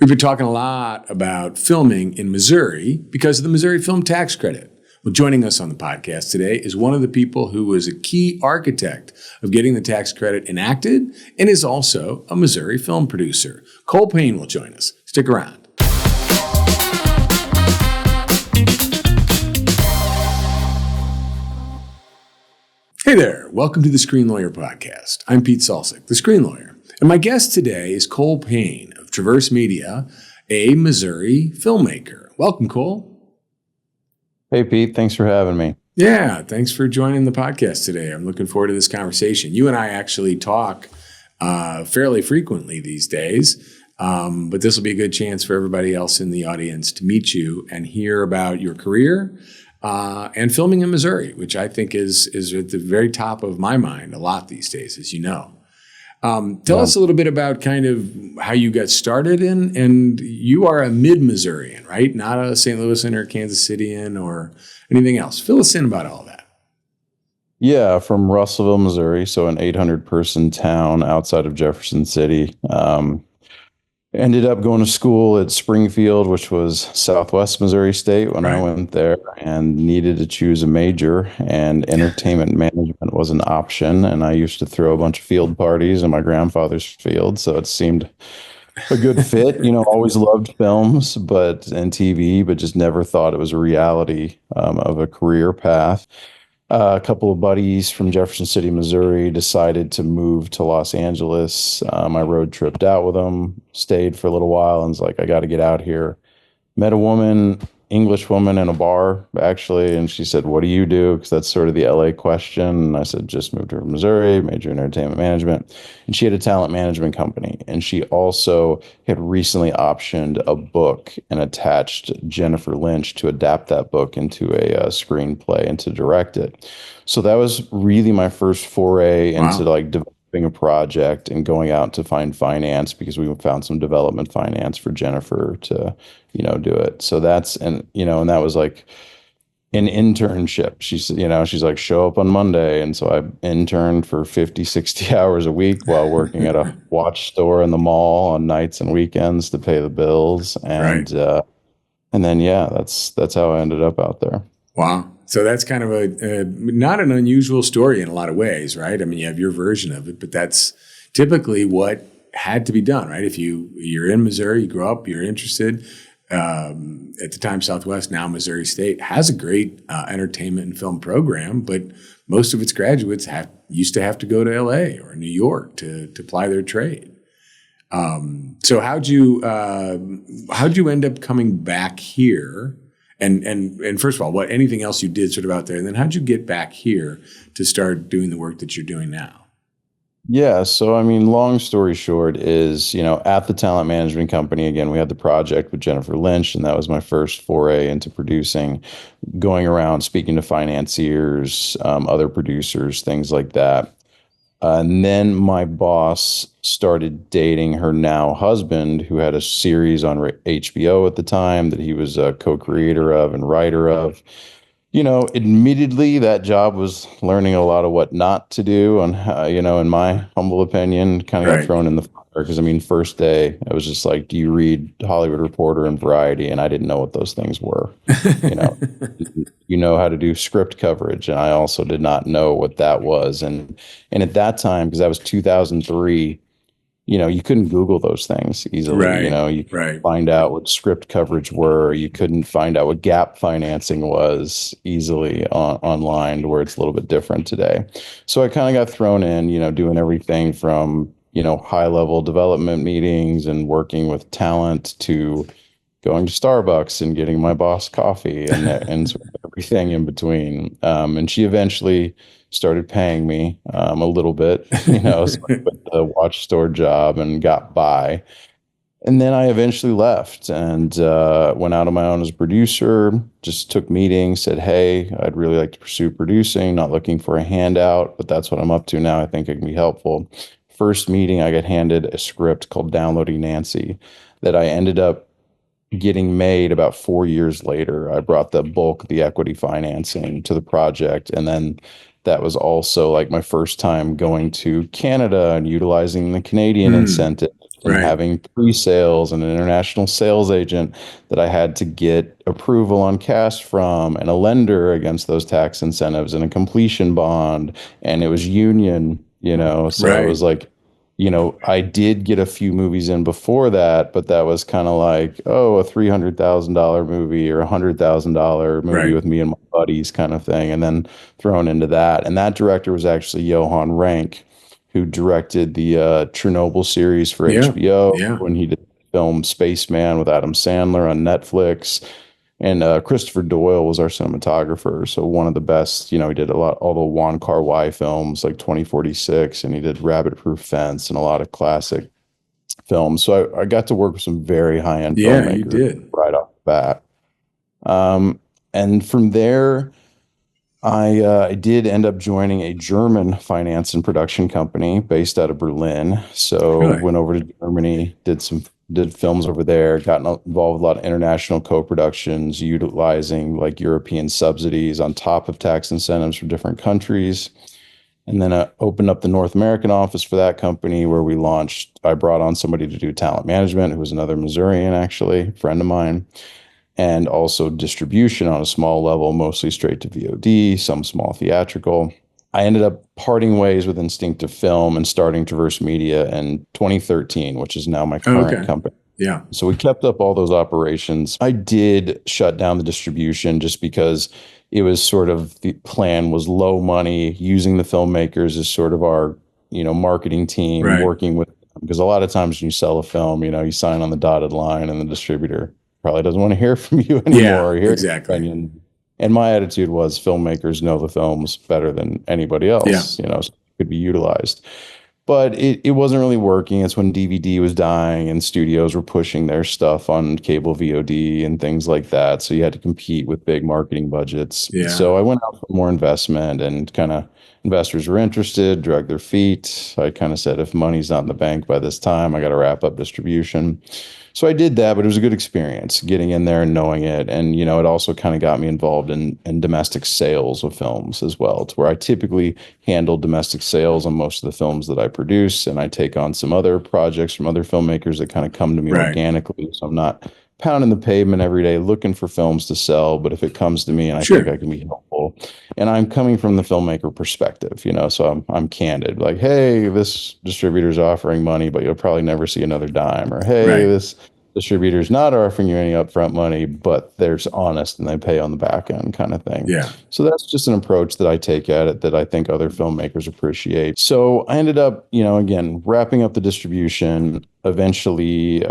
We've been talking a lot about filming in Missouri because of the Missouri Film Tax Credit. Well, joining us on the podcast today is one of the people who was a key architect of getting the tax credit enacted and is also a Missouri film producer. Cole Payne will join us. Stick around. Hey there. Welcome to the Screen Lawyer Podcast. I'm Pete Salsich, the Screen Lawyer. And my guest today is Cole Payne of Traverse Media, a Missouri filmmaker. Welcome, Cole. Hey, Pete. Thanks for having me. Yeah, thanks for joining the podcast today. I'm looking forward to this conversation. You and I actually talk fairly frequently these days, but this will be a good chance for everybody else in the audience to meet you and hear about your career and filming in Missouri, which I think is at the very top of my mind a lot these days, as you know. Tell us a little bit about kind of how you got started in, and you are a mid-Missourian, right? Not a St. Louisan or Kansas Cityan or anything else. Fill us in about all that. Yeah, from Russellville, Missouri, so an 800-person town outside of Jefferson City. Ended up going to school at Springfield, which was Southwest Missouri State when I went there, and needed to choose a major, and entertainment management was an option. And I used to throw a bunch of field parties in my grandfather's field, so it seemed a good fit. You know, always loved films and TV, but just never thought it was a reality of a career path. A couple of buddies from Jefferson City, Missouri, decided to move to Los Angeles. I road tripped out with them, stayed for a little while, and was like, I got to get out here. Met a woman, English woman in a bar, actually, and she said, what do you do? Because that's sort of the LA question. And I said, just moved to Missouri, major in entertainment management. And she had a talent management company. And she also had recently optioned a book and attached Jennifer Lynch to adapt that book into a screenplay and to direct it. So that was really my first foray into like developing a project and going out to find finance, because we found some development finance for Jennifer to, do it. So and that was like an internship. She said, she's like, show up on Monday. And so I interned for 50, 60 hours a week while working at a watch store in the mall on nights and weekends to pay the bills. And, and then, that's how I ended up out there. Wow. So that's kind of a not an unusual story in a lot of ways, right? I mean, you have your version of it, but that's typically what had to be done, right? If you're in Missouri, you grew up, you're interested. At the time, Southwest, now Missouri State, has a great entertainment and film program, but most of its graduates used to have to go to LA or New York to ply their trade. So how'd you end up coming back here? And first of all, anything else you did sort of out there? And then how'd you get back here to start doing the work that you're doing now? Yeah. So, I mean, long story short is, at the talent management company, again, we had the project with Jennifer Lynch, and that was my first foray into producing, going around speaking to financiers, other producers, things like that. And then my boss started dating her now husband, who had a series on HBO at the time that he was a co-creator of and writer of. Admittedly, that job was learning a lot of what not to do. And, in my humble opinion, kind of got thrown in the fire. Because, first day, I was just like, do you read Hollywood Reporter and Variety? And I didn't know what those things were. You know how to do script coverage. And I also did not know what that was. And at that time, because that was 2003, you couldn't Google those things easily. You couldn't find out what script coverage were. You couldn't find out what gap financing was easily online, where it's a little bit different today. So I kind of got thrown in, doing everything from, high level development meetings and working with talent to going to Starbucks and getting my boss coffee and sort of everything in between. And she eventually started paying me a little bit, so I quit the watch store job and got by. And then I eventually left and went out on my own as a producer, just took meetings, said, hey, I'd really like to pursue producing, not looking for a handout, but that's what I'm up to now. I think it can be helpful. First meeting, I got handed a script called Downloading Nancy that I ended up getting made about 4 years later. I brought the bulk of the equity financing to the project. And then that was also like my first time going to Canada and utilizing the Canadian incentive and Right. having pre-sales and an international sales agent that I had to get approval on cast from, and a lender against those tax incentives, and a completion bond, and it was union, so it Right. was like, I did get a few movies in before that, but that was kind of like, oh, a $300,000 movie or $100,000 movie Right. with me and my buddies kind of thing, and then thrown into that. And that director was actually Johan Rank, who directed the Chernobyl series for Yeah. HBO, Yeah. when he did the film Spaceman with Adam Sandler on Netflix. And Christopher Doyle was our cinematographer. So one of the best, he did all the Wong Kar-wai films like 2046, and he did Rabbit Proof Fence and a lot of classic films. So I got to work with some very high-end Yeah, you filmmakers did. right off the bat. And from there, I did end up joining a German finance and production company based out of Berlin. So Really? went over to Germany, did films over there, got involved with a lot of international co-productions, utilizing like European subsidies on top of tax incentives for different countries. And then I opened up the North American office for that company, where I brought on somebody to do talent management, who was another Missourian, actually, a friend of mine, and also distribution on a small level, mostly straight to VOD, some small theatrical. I ended up parting ways with Instinctive Film and starting Traverse Media in 2013, which is now my Oh, current okay. company. Yeah. So we kept up all those operations. I did shut down the distribution just because it was sort of, the plan was low money, using the filmmakers as sort of our, marketing team, Right. working with them. Because a lot of times when you sell a film, you sign on the dotted line, and the distributor probably doesn't want to hear from you Yeah, anymore, or hear your exactly. opinion. And my attitude was, filmmakers know the films better than anybody Yeah. else, so it could be utilized. But it wasn't really working. It's when DVD was dying and studios were pushing their stuff on cable VOD and things like that. So you had to compete with big marketing budgets. Yeah. So I went out for more investment, and kind of investors were interested, dragged their feet. I kind of said, if money's not in the bank by this time, I got to wrap up distribution. So I did that, but it was a good experience getting in there and knowing it. And, it also kind of got me involved in domestic sales of films as well, to where I typically handle domestic sales on most of the films that I produce. And I take on some other projects from other filmmakers that kind of come to me Right. organically. So I'm not pounding the pavement every day looking for films to sell, but if it comes to me and I think Sure. I can be helpful, and I'm coming from the filmmaker perspective, so I'm candid, like, hey, this distributor's offering money, but you'll probably never see another dime, or hey, Right. this distributor's not offering you any upfront money, but they're honest and they pay on the back end, kind of thing. Yeah. So that's just an approach that I take at it that I think other filmmakers appreciate. So I ended up, again, wrapping up the distribution. Eventually,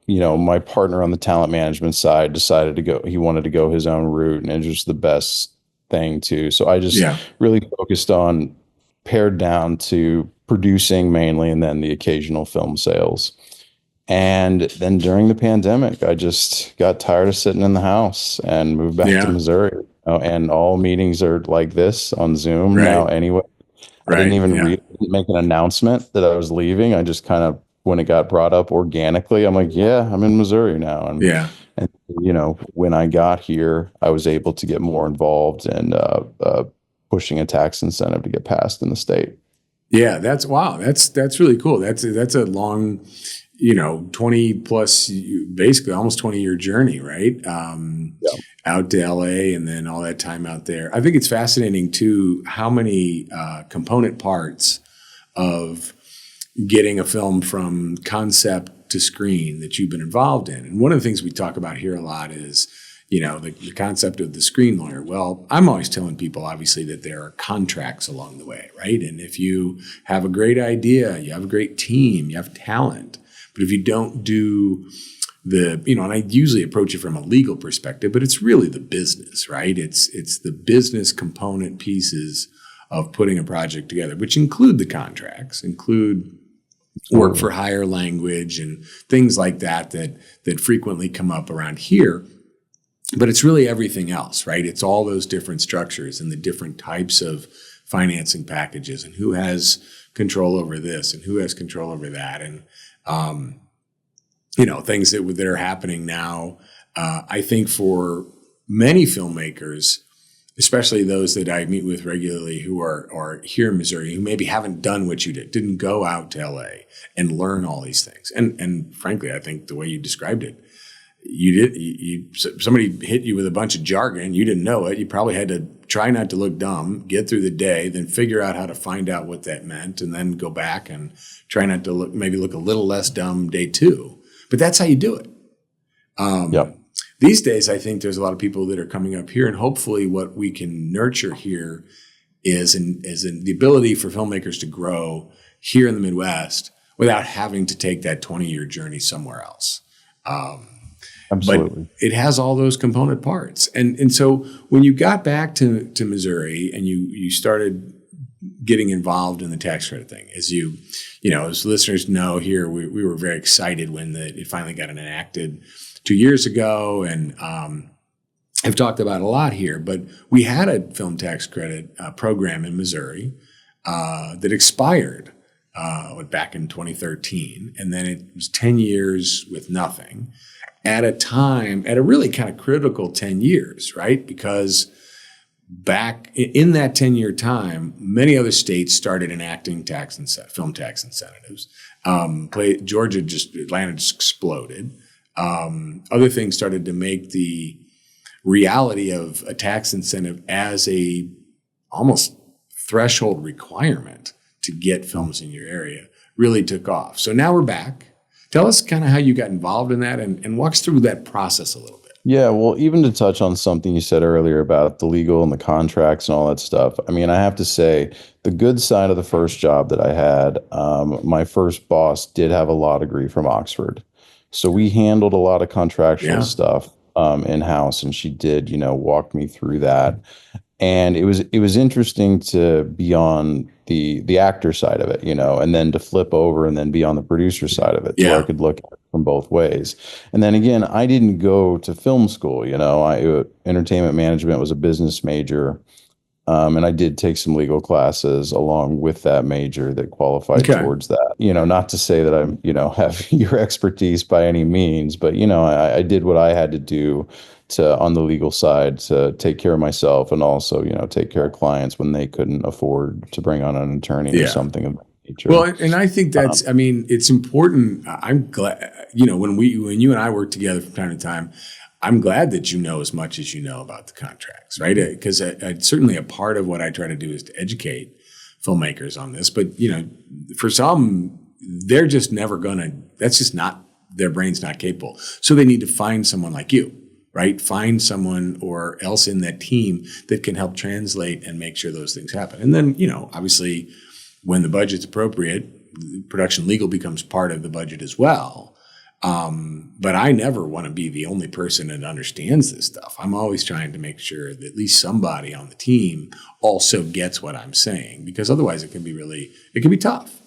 my partner on the talent management side decided he wanted to go his own route, and it was just the best thing too. So I just Yeah. really focused on, pared down to producing mainly, and then the occasional film sales. And then during the pandemic, I just got tired of sitting in the house and moved back to Yeah. Missouri. And all meetings are like this on Zoom now Right. anyway. I didn't Right. even Yeah. make an announcement that I was leaving. I just kind of, when it got brought up organically, I'm like, yeah, I'm in Missouri now. Yeah. And when I got here, I was able to get more involved in pushing a tax incentive to get passed in the state. Yeah. That's wow. That's really cool. That's a long, 20 plus, basically almost 20-year journey, right? Yeah. Out to LA and then all that time out there. I think it's fascinating too, how many component parts of getting a film from concept to screen that you've been involved in. And one of the things we talk about here a lot is, the concept of the screen lawyer. Well, I'm always telling people, obviously, that there are contracts along the way, right? And if you have a great idea, you have a great team, you have talent, but if you don't do and I usually approach it from a legal perspective, but it's really the business, right? It's the business component pieces of putting a project together, which include the contracts, include work for hire language and things like that frequently come up around here. But it's really everything else, right? It's all those different structures and the different types of financing packages, and who has control over this and who has control over that. And, things that are happening now. I think for many filmmakers, especially those that I meet with regularly who are here in Missouri, who maybe haven't done what you did, didn't go out to LA and learn all these things. And frankly, I think the way you described it, somebody hit you with a bunch of jargon, you didn't know it. You probably had to try not to look dumb, get through the day, then figure out how to find out what that meant, and then go back and try not to look a little less dumb day two. But that's how you do it. Yep. These days, I think there's a lot of people that are coming up here, and hopefully what we can nurture here is in the ability for filmmakers to grow here in the Midwest without having to take that 20-year journey somewhere else. Absolutely. But it has all those component parts. And so when you got back to Missouri and you started getting involved in the tax credit thing, as listeners know here, we were very excited when it finally got enacted 2 years ago, and I've talked about it a lot here, but we had a film tax credit program in Missouri that expired back in 2013, and then it was 10 years with nothing at a really kind of critical 10 years, right? Because back in that 10-year time, many other states started enacting film tax incentives. Atlanta just exploded. Other things started to make the reality of a tax incentive as a almost threshold requirement to get films in your area really took off. So now we're back. Tell us kind of how you got involved in that and walk us through that process a little bit. Yeah, well, even to touch on something you said earlier about the legal and the contracts and all that stuff, I mean, I have to say the good side of the first job that I had, my first boss did have a law degree from Oxford. So we handled a lot of contractual stuff in-house, and she did, walk me through that. And it was interesting to be on the actor side of it, and then to flip over and then be on the producer side of it. So I could look at it from both ways. And then again, I didn't go to film school, entertainment management was a business major. And I did take some legal classes along with that major that qualified towards that. Not to say that I'm, have your expertise by any means, but, I did what I had to do on the legal side to take care of myself and also, take care of clients when they couldn't afford to bring on an attorney or something of that nature. Well, and I think that's, it's important. I'm glad, when you and I work together from time to time, I'm glad that you know as much as you know about the contracts, right? Because certainly a part of what I try to do is to educate filmmakers on this. But, for some, they're just never that's just not, their brain's not capable. So they need to find someone like you, right? Find someone or else in that team that can help translate and make sure those things happen. And then, obviously, when the budget's appropriate, production legal becomes part of the budget as well. But I never want to be the only person that understands this stuff. I'm always trying to make sure that at least somebody on the team also gets what I'm saying, because otherwise it can be tough.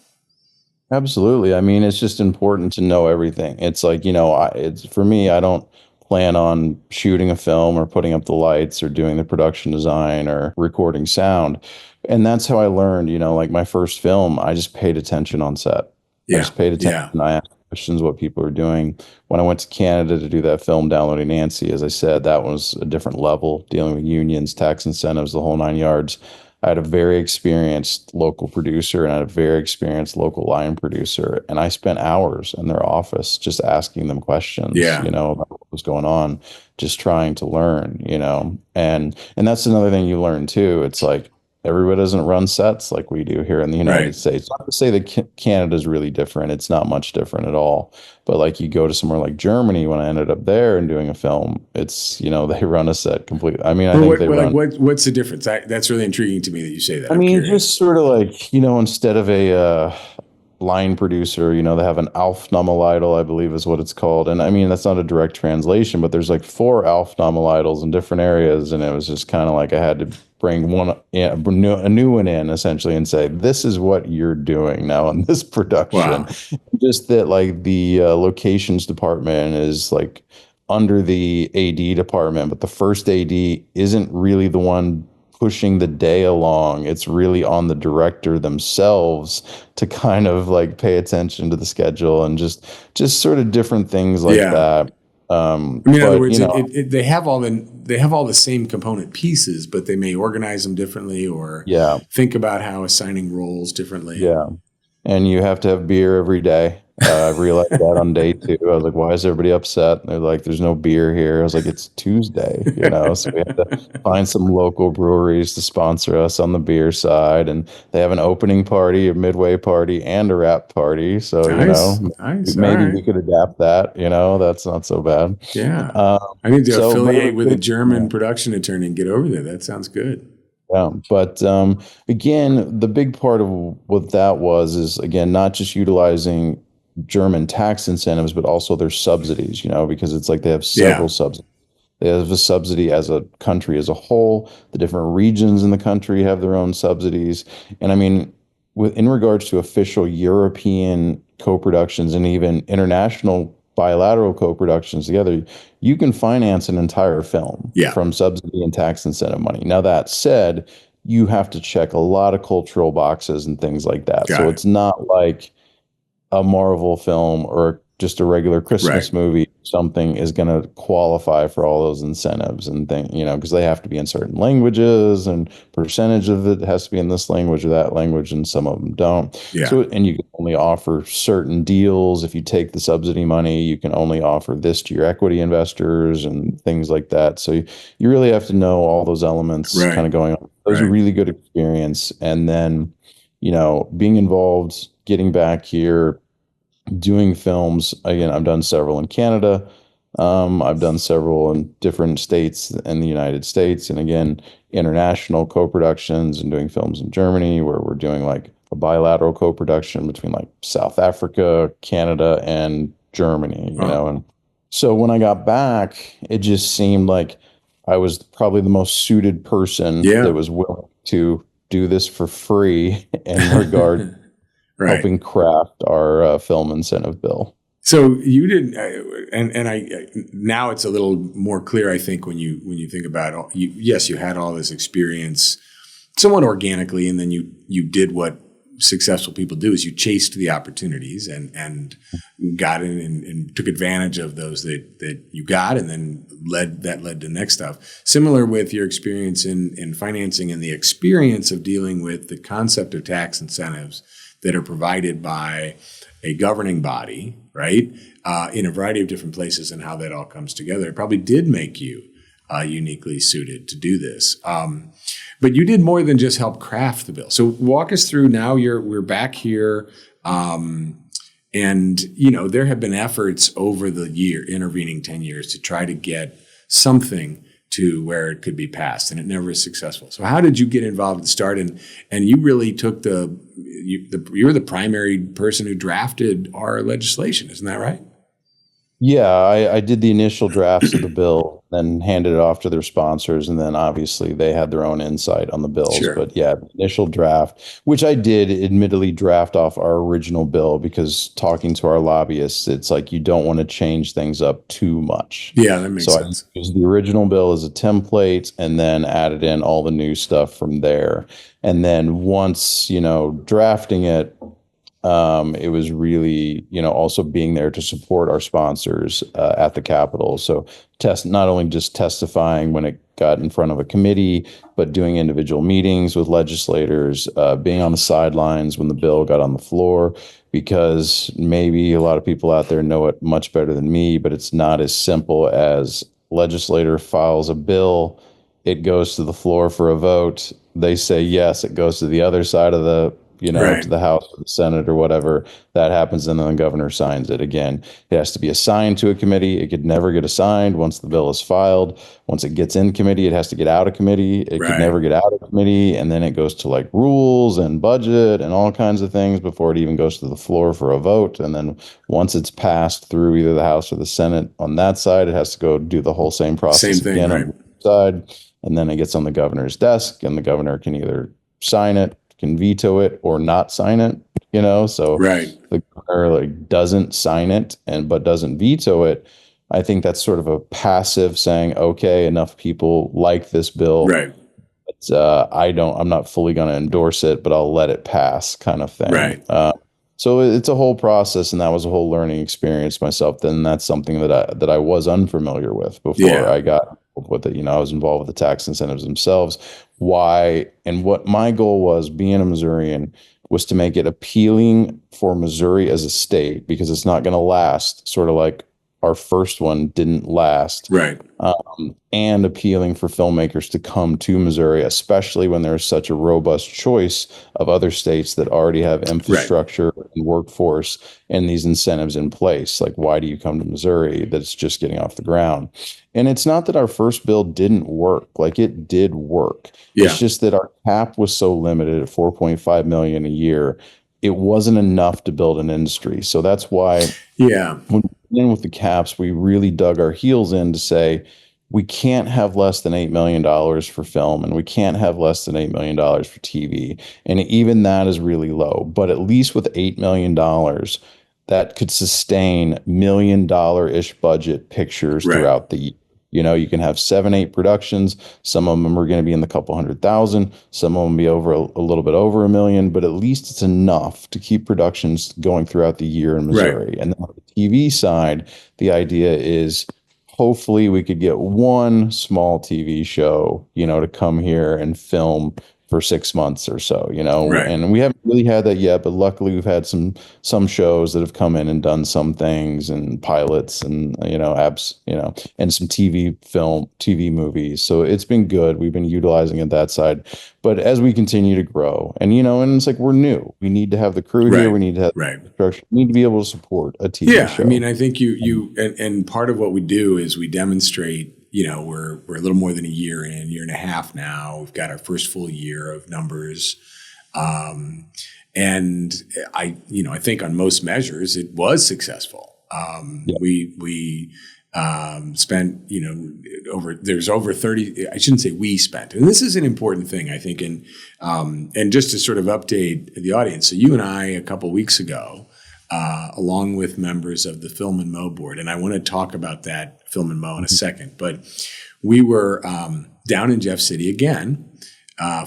Absolutely. I mean, it's just important to know everything. It's like, for me, I don't plan on shooting a film or putting up the lights or doing the production design or recording sound. And that's how I learned, like my first film, I just paid attention on set. I just paid attention. I asked questions what people are doing. When I went to Canada to do that film, Downloading Nancy, as I said, that was a different level, dealing with unions, tax incentives, the whole 9 yards. I had a very experienced local producer and I had a very experienced local line producer. And I spent hours in their office just asking them questions, about what was going on, just trying to learn, and that's another thing you learn too. It's like, everybody doesn't run sets like we do here in the United States. Not to say that Canada is really different. It's not much different at all. But like you go to somewhere like Germany, when I ended up there and doing a film, it's, they run a set completely. I mean, what's the difference? That's really intriguing to me that you say that. I mean, just sort of like, instead of a line producer, they have an Aufnahmeleitung, I believe is what it's called. And I mean, that's not a direct translation, but there's like 4 Aufnahmeleitungs in different areas. And it was just kind of like I had to bring a new one in essentially and say, this is what you're doing now in this production. Wow. Just that like the locations department is like under the AD department, but the first AD isn't really the one pushing the day along. It's really on the director themselves to kind of like pay attention to the schedule and just sort of different things like that. I mean, in other But, words, they have all the same component pieces, but they may organize them differently or yeah, think about how assigning roles differently. yeah. And you have to have beer every day. I realized that on day two. I was like, why is everybody upset? And they're like, there's no beer here. I was like, it's Tuesday, so we have to find some local breweries to sponsor us on the beer side. And they have an opening party, a midway party, and a wrap party. So, Nice, nice. All maybe right. we could adapt that, that's not so bad. Yeah. Um, I need to but it affiliate was with a good. Yeah. German production attorney and get over there. That sounds good. Yeah, but again, the big part of what that was is again not just utilizing German tax incentives, but also their subsidies. Because it's like they have Yeah. several subsidies. They have a subsidy as a country as a whole. The different regions in the country have their own subsidies, and I mean, in regards to official European co-productions and even international bilateral co-productions together, you can finance an entire film Yeah. from subsidy and tax incentive money. Now, that said, you have to check a lot of cultural boxes and things like that. Got So it. it's not like a Marvel film or just a regular Right. Christmas movie, something is going to qualify for all those incentives and things, because they have to be in certain languages and percentage of it has to be in this language or that language, and some of them don't. Yeah. So, and you can only offer certain deals. If you take the subsidy money, you can only offer this to your equity investors and things like that. So you really have to know all those elements Right. kind of going on. It was a Right. really good experience. And then, being involved, getting back here, doing films again. I've done several in Canada. I've done several in different states in the United States, and again, international co-productions and doing films in Germany, where we're doing like a bilateral co-production between like South Africa, Canada, and Germany. And so when I got back, it just seemed like I was probably the most suited person Yeah. that was willing to do this for free in regard Right. helping craft our film incentive bill. So you didn't, now it's a little more clear, I think, when you think about yes, you had all this experience somewhat organically, and then you did what successful people do is you chased the opportunities and got in and took advantage of those that you got, and then led to next stuff. Similar with your experience in financing and the experience of dealing with the concept of tax incentives that are provided by a governing body, right, in a variety of different places, and how that all comes together. It probably did make you uniquely suited to do this. But you did more than just help craft the bill. So walk us through now. We're back here, and there have been efforts over the intervening 10 years to try to get something to where it could be passed, and it never is successful. So how did you get involved at the start? And you really took you're the primary person who drafted our legislation, isn't that right? Yeah, I did the initial drafts of the bill, then handed it off to their sponsors, and then obviously they had their own insight on the bills. Sure. But yeah, the initial draft, which I did admittedly draft off our original bill, because talking to our lobbyists, it's like you don't want to change things up too much. Yeah, that makes sense. I used the original bill as a template and then added in all the new stuff from there. And then once, drafting it, it was really, also being there to support our sponsors at the Capitol. So not only just testifying when it got in front of a committee, but doing individual meetings with legislators, being on the sidelines when the bill got on the floor, because maybe a lot of people out there know it much better than me, but it's not as simple as legislator files a bill, it goes to the floor for a vote. They say yes, it goes to the other side of the Right. to the House or the Senate or whatever. That happens, and then the governor signs it. Again, it has to be assigned to a committee. It could never get assigned once the bill is filed. Once it gets in committee, it has to get out of committee. It Right. could never get out of committee, and then it goes to like rules and budget and all kinds of things before it even goes to the floor for a vote. And then once it's passed through either the House or the Senate on that side, it has to go do the whole same process Same thing, again right. on the side. And then it gets on the governor's desk, and the governor can either sign it, can veto it, or not sign it, so Right. the governor doesn't sign it but doesn't veto it. I think that's sort of a passive saying, okay, enough people like this bill, Right. but I'm not fully going to endorse it, but I'll let it pass kind of thing. Right. So it's a whole process, and that was a whole learning experience myself. Then that's something that I was unfamiliar with before Yeah. I got involved with it. You know, I was involved with the tax incentives themselves. Why and what my goal was, being a Missourian, was to make it appealing for Missouri as a state because it's not going to last. Sort of like our first one didn't last, Right. and appealing for filmmakers to come to Missouri, especially when there's such a robust choice of other states that already have Right. infrastructure and workforce and these incentives in place. Like, why do you come to Missouri that's just getting off the ground? And it's not that our first bill didn't work, like it did work. It's Yeah. just that our cap was so limited at 4.5 million a year. It wasn't enough to build an industry. So that's why Yeah. when we began with the caps, we really dug our heels in to say we can't have less than $8 million for film and we can't have less than $8 million for TV. And even that is really low. But at least with $8 million, that could sustain $1 million-ish budget pictures Right. throughout the year. You know, you can have 7, 8 productions. Some of them are going to be in the couple 100,000. Some of them be over a little bit over a million, but at least it's enough to keep productions going throughout the year in Right. Missouri. And then on the TV side, the idea is hopefully we could get one small TV show, you know, to come here and film for 6 months or so, you know, Right. and we haven't really had that yet, but luckily we've had some shows that have come in and done some things and pilots and apps, and some TV movies. So it's been good. We've been utilizing it that side. But as we continue to grow and it's like we're new. We need to have the crew here. Right. We need to have Right. the infrastructure. We need to be able to support a TV Yeah. I show. mean, I think and part of what we do is we demonstrate, we're a little more than a year and a half now. We've got our first full year of numbers. And I think on most measures it was successful. Yeah. We spent, there's over 30, I shouldn't say we spent, and this is an important thing, I think. And just to sort of update the audience. So you and I, a couple weeks ago, along with members of the Film and Mo board, and I want to talk about that Film and Mo in a second, but we were down in Jeff City again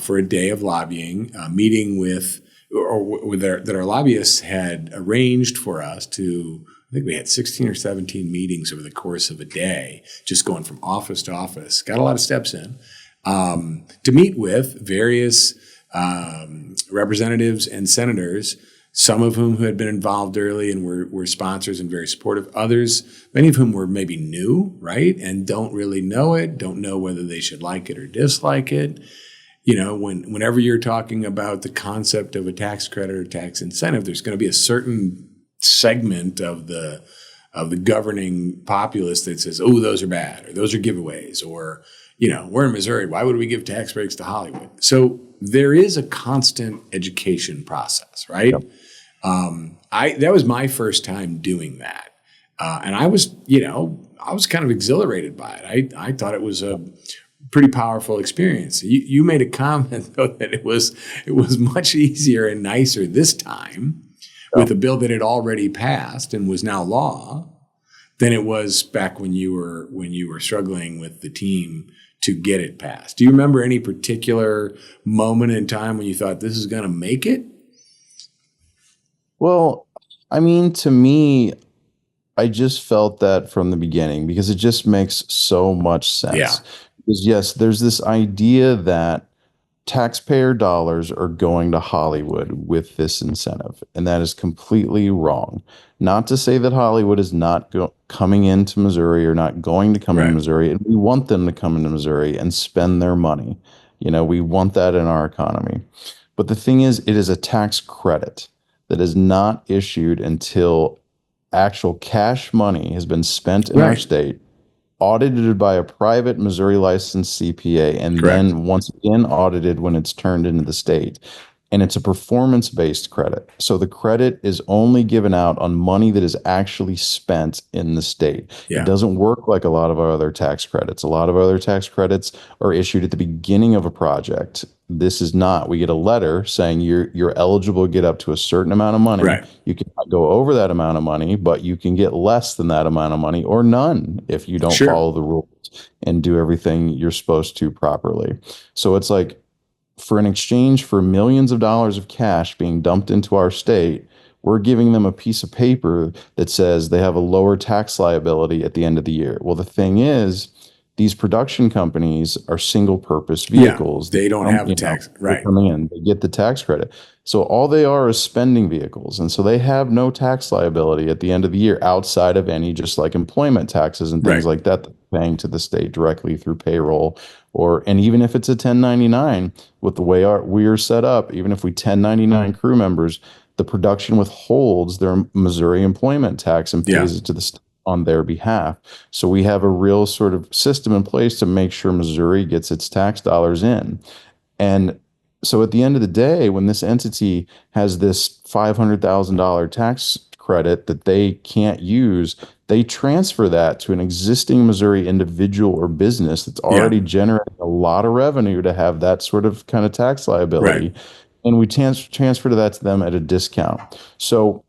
for a day of lobbying, meeting that our lobbyists had arranged for us to. I think we had 16 or 17 meetings over the course of a day, just going from office to office. Got a lot of steps in to meet with various representatives and senators, some of whom who had been involved early and were sponsors and very supportive. Others, many of whom were maybe new, right, and don't really know it, don't know whether they should like it or dislike it. Whenever you're talking about the concept of a tax credit or tax incentive, there's going to be a certain segment of the governing populace that says, "Oh, those are bad," or "Those are giveaways," or "We're in Missouri. Why would we give tax breaks to Hollywood?" So there is a constant education process, right? Yep. That was my first time doing that, and I was kind of exhilarated by it. I thought it was a pretty powerful experience. You made a comment though that it was much easier and nicer this time with a bill that had already passed and was now law than it was back when you were struggling with the team to get it passed. Do you remember any particular moment in time when you thought this is going to make it? Well, I mean, to me, I just felt that from the beginning because it just makes so much sense. Yeah. Because yes, there's this idea that taxpayer dollars are going to Hollywood with this incentive, and that is completely wrong. Not to say that Hollywood is not coming into Missouri or not going to come into Right. Missouri, and we want them to come into Missouri and spend their money. We want that in our economy. But the thing is, it is a tax credit that is not issued until actual cash money has been spent in our Right. state, audited by a private Missouri licensed CPA, and Correct. then once again audited when it's turned into the state. And it's a performance-based credit. So the credit is only given out on money that is actually spent in the state. Yeah. It doesn't work like a lot of our other tax credits. A lot of other tax credits are issued at the beginning of a project. This is not. We get a letter saying you're eligible to get up to a certain amount of money. Right. You cannot go over that amount of money, but you can get less than that amount of money or none if you don't Sure. follow the rules and do everything you're supposed to properly. So it's like, for an exchange for millions of dollars of cash being dumped into our state, we're giving them a piece of paper that says they have a lower tax liability at the end of the year. Well, the thing is, these production companies are single purpose Yeah, vehicles. they don't have a tax, They're right? coming in, they get the tax credit. So all they are is spending vehicles. And so they have no tax liability at the end of the year outside of any just like employment taxes and things Right. like that paying to the state directly through payroll. And even if it's a 1099 with the way we're set up, even if we 1099 crew members, the production withholds their Missouri employment tax and Yeah. pays it to the state on their behalf. So we have a real sort of system in place to make sure Missouri gets its tax dollars in. And so at the end of the day, when this entity has this $500,000 tax credit that they can't use, they transfer that to an existing Missouri individual or business that's Yeah. already generating a lot of revenue to have that sort of kind of tax liability. Right. And we transfer that to them at a discount. So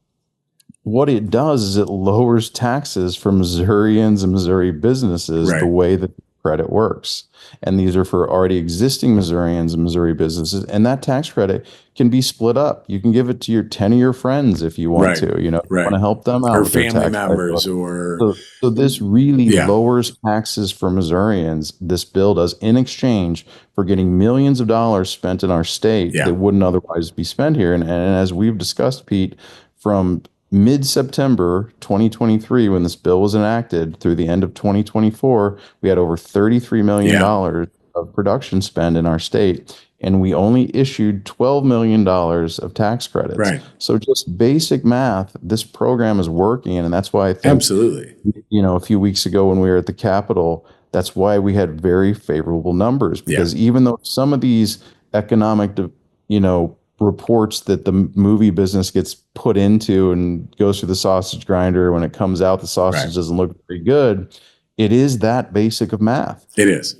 what it does is it lowers taxes for Missourians and Missouri businesses the Right. way that credit works. And these are for already existing Missourians and Missouri businesses. And that tax credit can be split up. You can give it to your 10 of your friends if you want Right. to, you want Right. to help them out Or with their family tax members liability. or So this really yeah. lowers taxes for Missourians. This bill does in exchange for getting millions of dollars spent in our state Yeah. that wouldn't otherwise be spent here. And as we've discussed, Pete, from mid-September 2023, when this bill was enacted, through the end of 2024, we had over $33 million Yeah. of production spend in our state, and we only issued $12 million of tax credits. Right. So just basic math, this program is working, and that's why I think, Absolutely. a few weeks ago when we were at the Capitol, that's why we had very favorable numbers, because even though some of these economic, reports that the movie business gets put into and goes through the sausage grinder, when it comes out, the sausage Right. doesn't look very good. It is that basic of math. It is.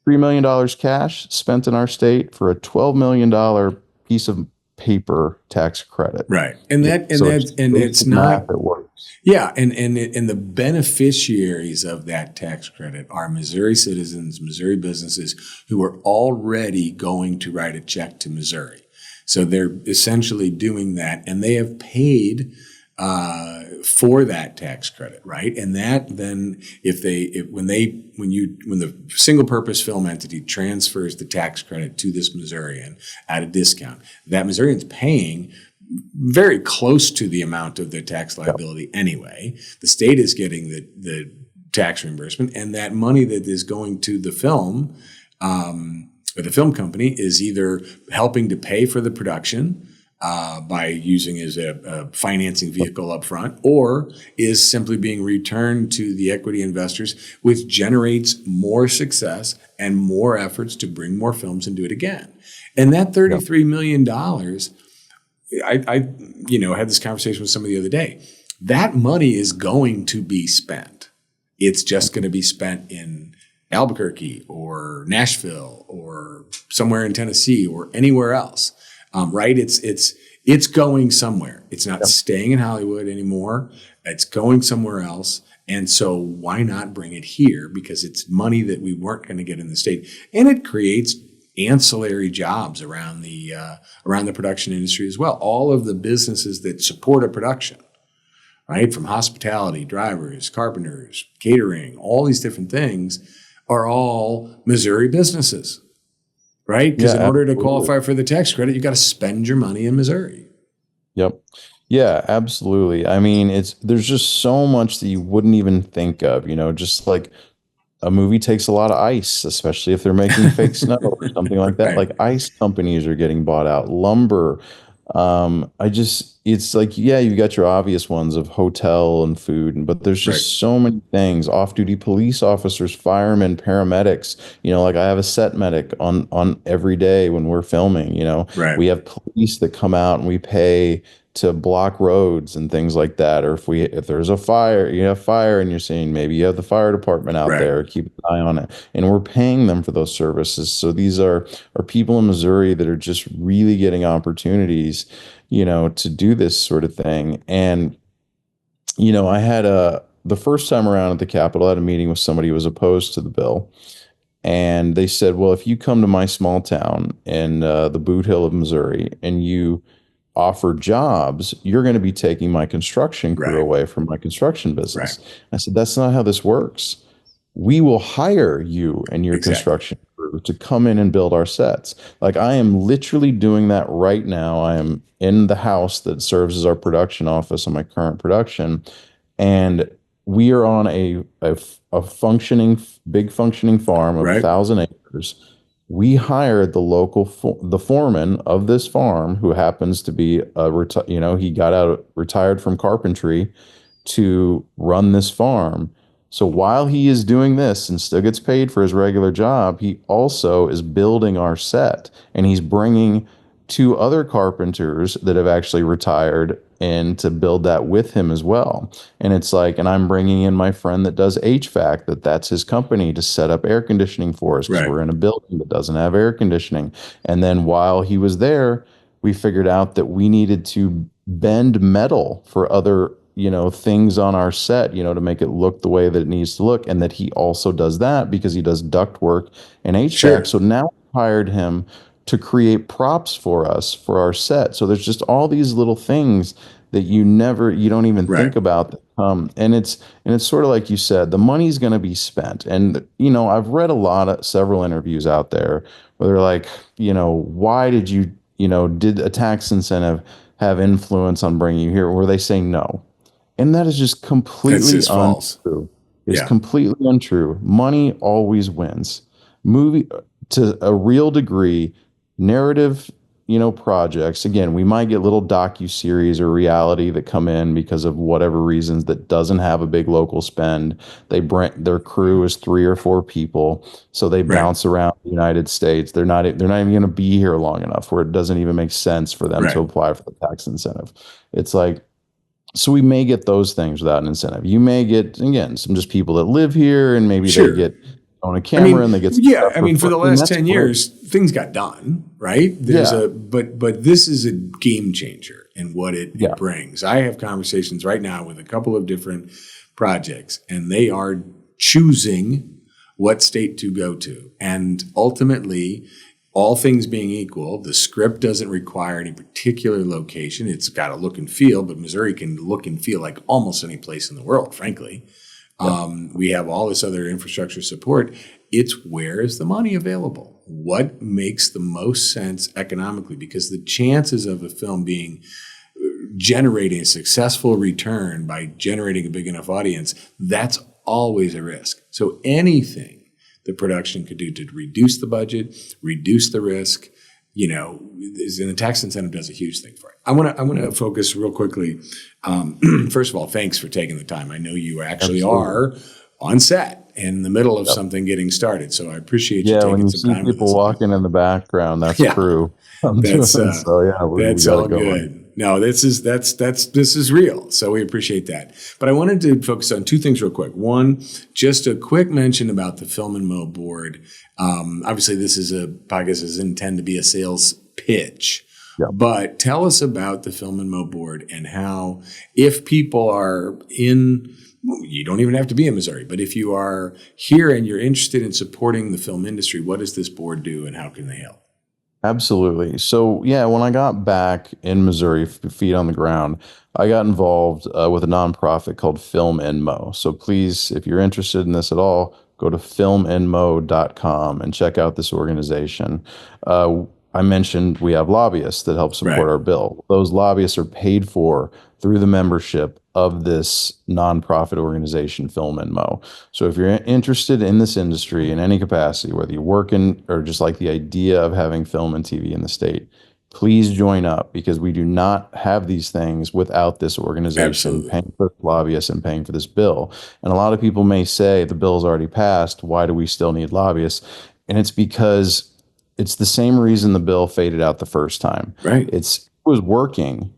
$3 million cash spent in our state for a $12 million piece of paper tax credit. Right. And So it's not math that works. Yeah, and the beneficiaries of that tax credit are Missouri citizens, Missouri businesses who are already going to write a check to Missouri. So they're essentially doing that, and they have paid for that tax credit, right? And that then, when the single purpose film entity transfers the tax credit to this Missourian at a discount, that Missourian's paying very close to the amount of their tax liability anyway. The state is getting the tax reimbursement, and that money that is going to the film or the film company is either helping to pay for the production by using as a financing vehicle up front, or is simply being returned to the equity investors, which generates more success and more efforts to bring more films and do it again. And that $33 million, I had this conversation with somebody the other day. That money is going to be spent. It's just going to be spent in Albuquerque or Nashville or somewhere in Tennessee or anywhere else, right? It's going somewhere. It's not staying in Hollywood anymore. It's going somewhere else. And so why not bring it here? Because it's money that we weren't going to get in the state, and it creates ancillary jobs around the production industry as well. All of the businesses that support a production, right, from hospitality, drivers, carpenters, catering, all these different things are all Missouri businesses, right? Because in order to qualify for the tax credit, you got to spend your money in Missouri. Yep. Yeah, absolutely. I mean, there's just so much that you wouldn't even think of, just like a movie takes a lot of ice, especially if they're making fake snow or something like that. Right. Like ice companies are getting bought out, lumber. It's like, yeah, you got your obvious ones of hotel and food, but there's just so many things. Off-duty police officers, firemen, paramedics. Like I have a set medic on every day when we're filming. Right. We have police that come out and we pay to block roads and things like that. Or if there's a fire, and you're seeing, maybe you have the fire department out there, keep an eye on it. And we're paying them for those services. So these are people in Missouri that are just really getting opportunities, to do this sort of thing. And, I had the first time around at the Capitol, I had a meeting with somebody who was opposed to the bill. And they said, well, if you come to my small town in the Boot Hill of Missouri and you offer jobs, you're going to be taking my construction crew Right. away from my construction Right. business. I said, that's not how this works. We will hire you and your Exactly. construction crew to come in and build our sets. Like I am literally doing that right now. I am in the house that serves as our production office on my current production, and we are on a functioning, big functioning farm of Right. 1,000 acres. We hired the foreman of this farm, who happens to be he got out retired from carpentry to run this farm. So while he is doing this and still gets paid for his regular job, he also is building our set, and he's bringing two other carpenters that have actually retired in to build that with him as well. And it's like, and I'm bringing in my friend that does HVAC, that's his company, to set up air conditioning for us, because Right. we're in a building that doesn't have air conditioning. And then while he was there, we figured out that we needed to bend metal for other things on our set, to make it look the way that it needs to look, and that he also does that because he does duct work and HVAC. Sure. So now we hired him to create props for us for our set. So there's just all these little things that you don't even Right. think about that come. And it's sort of like you said, the money's going to be spent. And I've read several interviews out there where they're like, why did did a tax incentive have influence on bringing you here? Where they say no. And that is just That's completely just false. untrue. It's Yeah. completely untrue. Money always wins. Movie to a real degree, narrative, projects. Again, we might get little docu-series or reality that come in because of whatever reasons that doesn't have a big local spend. Their crew is 3 or 4 people, so they Right. bounce around the United States. They're not even going to be here long enough where it doesn't even make sense for them to Right. apply for the tax incentive. It's like, so we may get those things without an incentive. You may get, again, some just people that live here, and maybe they Sure. get on a I camera mean, and they get some yeah, stuff I for mean, for free, the and last that's 10 great. years, things got done, right? Yeah, But this is a game changer in what it yeah, brings. I have conversations right now with a couple of different projects, and they are choosing what state to go to. And ultimately, all things being equal, the script doesn't require any particular location. It's got to look and feel, but Missouri can look and feel like almost any place in the world, frankly. yeah, We have all this other infrastructure support. It's where is the money available? What makes the most sense economically? Because the chances of a film generating a successful return by generating a big enough audience, that's always a risk. So anything the production could do to reduce the budget, reduce the risk, and the tax incentive does a huge thing for it. I want to focus real quickly. First of all, thanks for taking the time. I know you actually absolutely. are on set in the middle of Yep. something getting started. So I appreciate you Yeah, when taking you some see time with people us. walking in the background, that's Yeah, crew. I'm that's doing so. Yeah, we that's got all it going. good. No, this is real. So we appreciate that. But I wanted to focus on two things real quick. One, just a quick mention about the Film and Mo board. Obviously, this is a podcast that doesn't intend to be a sales pitch. Yeah. But tell us about the Film and Mo board and how, if people are in, you don't even have to be in Missouri, but if you are here and you're interested in supporting the film industry, what does this board do and how can they help? Absolutely. So, yeah, when I got back in Missouri, feet on the ground, I got involved with a nonprofit called Film and Mo. So please, if you're interested in this at all, go to filmandmo.com and check out this organization. I mentioned we have lobbyists that help support Right. our bill. Those lobbyists are paid for through the membership of this nonprofit organization, Film and Mo. So if you're interested in this industry in any capacity, whether you work in or just like the idea of having film and TV in the state, please join up, because we do not have these things without this organization Absolutely. paying for lobbyists and paying for this bill. And a lot of people may say the bill's already passed. Why do we still need lobbyists? And it's because it's the same reason the bill faded out the first time. Right. It was working.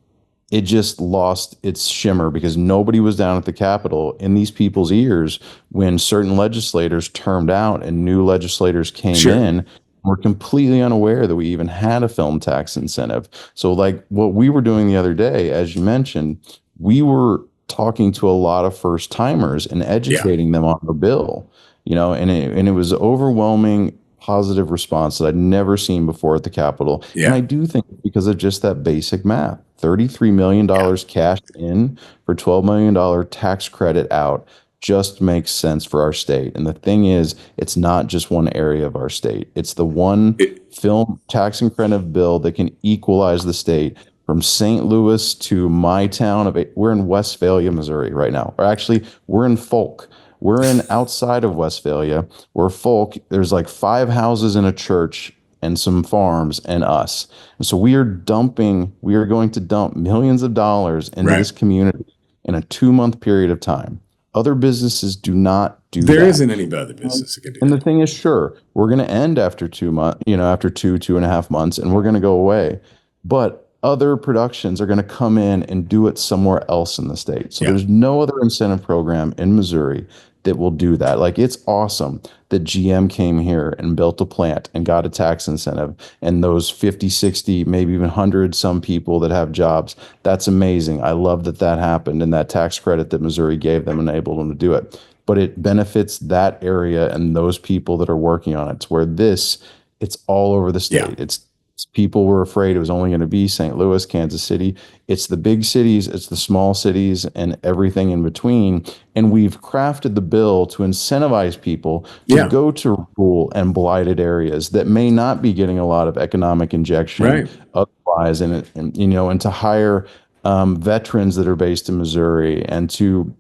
It just lost its shimmer because nobody was down at the Capitol in these people's ears when certain legislators termed out and new legislators came Sure. in. We're completely unaware that we even had a film tax incentive. So, like what we were doing the other day, as you mentioned, we were talking to a lot of first timers and Yeah. educating them on the bill, and it was overwhelming positive response that I'd never seen before at the Capitol. And Yeah. I do think because of just that basic math, $33 million cash in for $12 million tax credit out just makes sense for our state. And the thing is, it's not just one area of our state. It's the one It, film tax incentive bill that can equalize the state from St. Louis to my town of, we're in Westphalia, Missouri right now. Or actually, we're in Folk. We're in outside of Westphalia. We're Folk. There's like 5 houses and a church and some farms and us. And so we are going to dump millions of dollars into right. this community in a 2-month period of time. Other businesses do not do There that. isn't any other business that can do And the that. thing is, sure, we're going to end after 2 months, after 2.5 months, and we're going to go away. But other productions are going to come in and do it somewhere else in the state. So Yeah. there's no other incentive program in Missouri that will do that. Like, it's awesome that GM came here and built a plant and got a tax incentive, and those 50, 60, maybe even 100 some people that have jobs. That's amazing. I love that that happened, and that tax credit that Missouri gave them enabled them to do it. But it benefits that area and those people that are working on it. It's where it's all over the state. Yeah. It's people were afraid it was only going to be St. Louis, Kansas City. It's the big cities, it's the small cities, and everything in between. And we've crafted the bill to incentivize people to Yeah. go to rural and blighted areas that may not be getting a lot of economic injection Right. otherwise, and to hire veterans that are based in Missouri, and to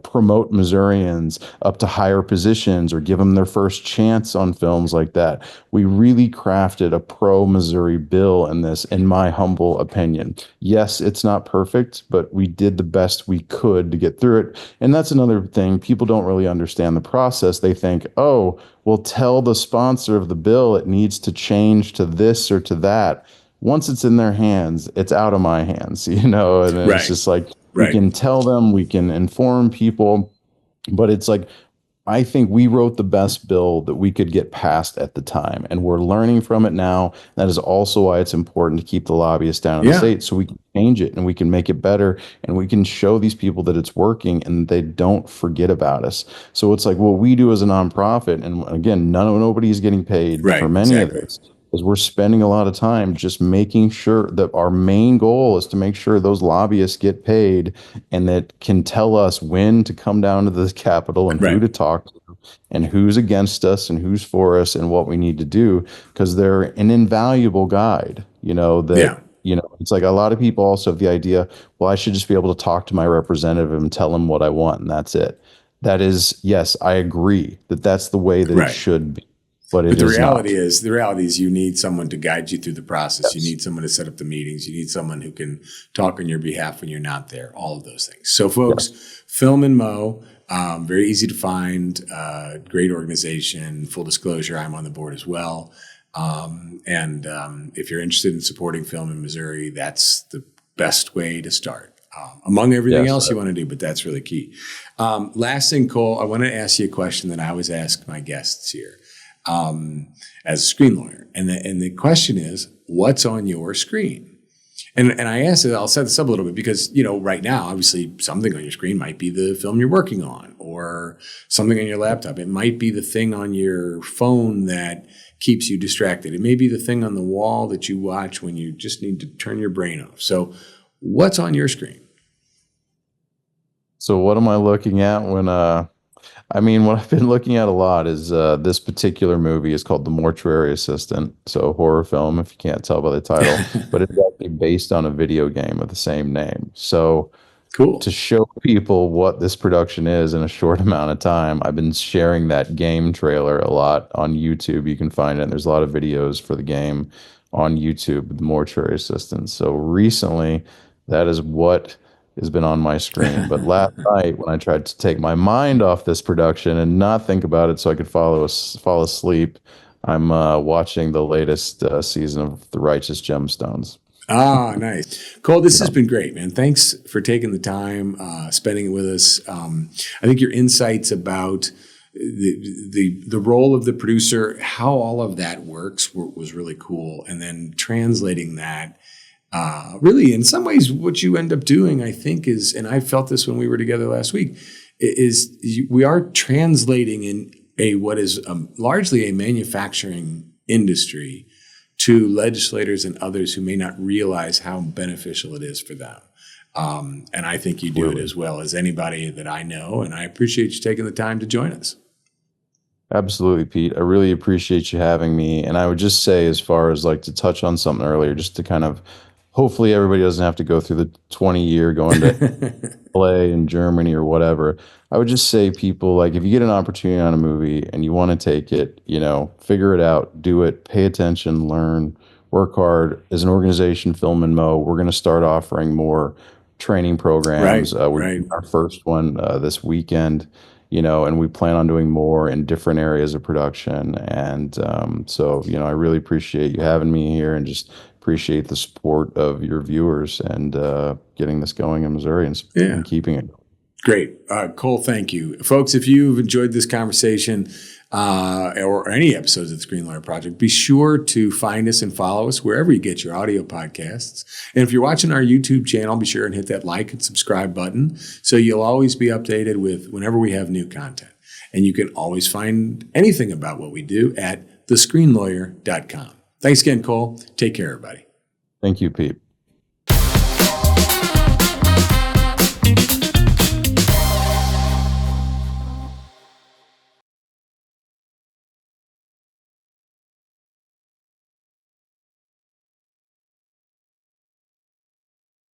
promote Missourians up to higher positions or give them their first chance on films like that. We really crafted a pro-Missouri bill in this, in my humble opinion. Yes, it's not perfect, but we did the best we could to get through it. And that's another thing. People don't really understand the process. They think, oh, well, tell the sponsor of the bill it needs to change to this or to that. Once it's in their hands, it's out of my hands, and it's just like, we Right. can tell them, we can inform people, but it's like, I think we wrote the best bill that we could get passed at the time, and we're learning from it now. That is also why it's important to keep the lobbyists down in the Yeah. state, so we can change it and we can make it better, and we can show these people that it's working and they don't forget about us. So it's like what we do as a nonprofit, and again, nobody is getting paid Right. for many Exactly. of this. Is we're spending a lot of time just making sure that our main goal is to make sure those lobbyists get paid, and that can tell us when to come down to the Capitol and who Right. to talk to and who's against us and who's for us and what we need to do, because they're an invaluable guide, Yeah. it's like a lot of people also have the idea, well, I should just be able to talk to my representative and tell him what I want, and that's it. That is, yes, I agree that that's the way that Right. it should be. But But it is not. the reality is you need someone to guide you through the process. Yes. You need someone to set up the meetings. You need someone who can talk on your behalf when you're not there, all of those things. So folks, Film and Mo, very easy to find, great organization. Full disclosure, I'm on the board as well. If you're interested in supporting film in Missouri, that's the best way to start. Among everything else you want to do, but that's really key. Last thing, Cole, I want to ask you a question that I always ask my guests here. As a screen lawyer. And the question is, what's on your screen? And I asked it, I'll set this up a little bit because, right now, obviously something on your screen might be the film you're working on, or something on your laptop. It might be the thing on your phone that keeps you distracted. It may be the thing on the wall that you watch when you just need to turn your brain off. So what's on your screen? So what am I looking at when what I've been looking at a lot is this particular movie is called The Mortuary Assistant. So a horror film, if you can't tell by the title, but it's actually based on a video game of the same name. So Cool. to show people what this production is in a short amount of time, I've been sharing that game trailer a lot on YouTube. You can find it. There's a lot of videos for the game on YouTube, The Mortuary Assistant. So recently, that is what has been on my screen. But last night, when I tried to take my mind off this production and not think about it so I could fall asleep, I'm watching the latest season of The Righteous Gemstones. Ah, nice. Cole, this has been great, man. Thanks for taking the time, spending it with us. I think your insights about the role of the producer, how all of that works was really cool. And then translating that, really in some ways what you end up doing, I think is, and I felt this when we were together last week, is we are translating in what is largely a manufacturing industry to legislators and others who may not realize how beneficial it is for them. And I think you do it as well as anybody that I know. And I appreciate you taking the time to join us. Absolutely, Pete. I really appreciate you having me. And I would just say, as far as like to touch on something earlier, just to kind of hopefully everybody doesn't have to go through the 20-year going to LA and Germany or whatever. I would just say, people, like, if you get an opportunity on a movie and you want to take it, figure it out, do it, pay attention, learn, work hard. As an organization, Film and Mo, we're going to start offering more training programs. We're doing our first one this weekend, and we plan on doing more in different areas of production. And so, I really appreciate you having me here, and just appreciate the support of your viewers and getting this going in Missouri and keeping it. Great. Cole, thank you. Folks, if you've enjoyed this conversation or any episodes of the Screen Lawyer Project, be sure to find us and follow us wherever you get your audio podcasts. And if you're watching our YouTube channel, be sure and hit that like and subscribe button so you'll always be updated with whenever we have new content. And you can always find anything about what we do at thescreenlawyer.com. Thanks again, Cole. Take care, everybody. Thank you, Pete.